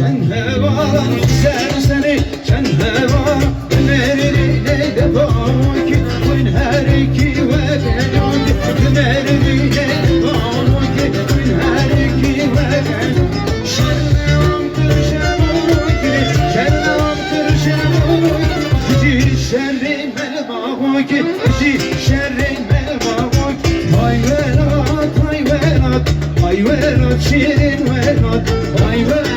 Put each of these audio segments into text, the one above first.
چند هوارم سرسری چند هوارم مردی دفاعی وین هرکی و گنجی مردی دفاعی وین هرکی و گنجی شرم ترشموی شرم ترشموی جی شری ملباوی جی شری ملباوی های ولات های ولات های ولات شیرین ولات های ولات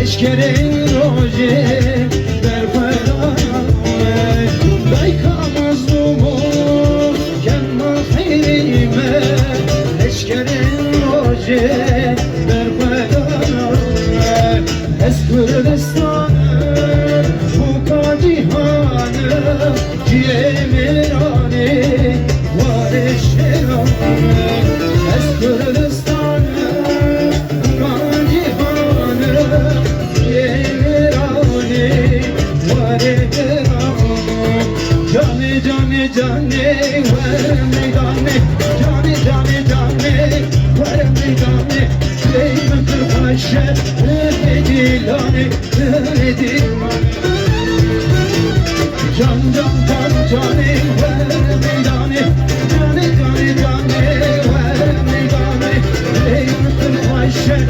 لشکرین روژه در فرامه دایکا مظلومو کنما خیریمه لشکرین روژه در فرامه از کردستانم بوکا جیهانم جیه میرانه وارش شرانه از کردستانم بوکا جیهانم جیه میرانه وارش شرانه جانه جانه جانه ور میدانه جانه جانه جانه ور میدانه دیمن کلخاشه دیلانه دیلانه جان جان جان جانه ور میدانه جانه جانه جانه ور میدانه دیمن کلخاشه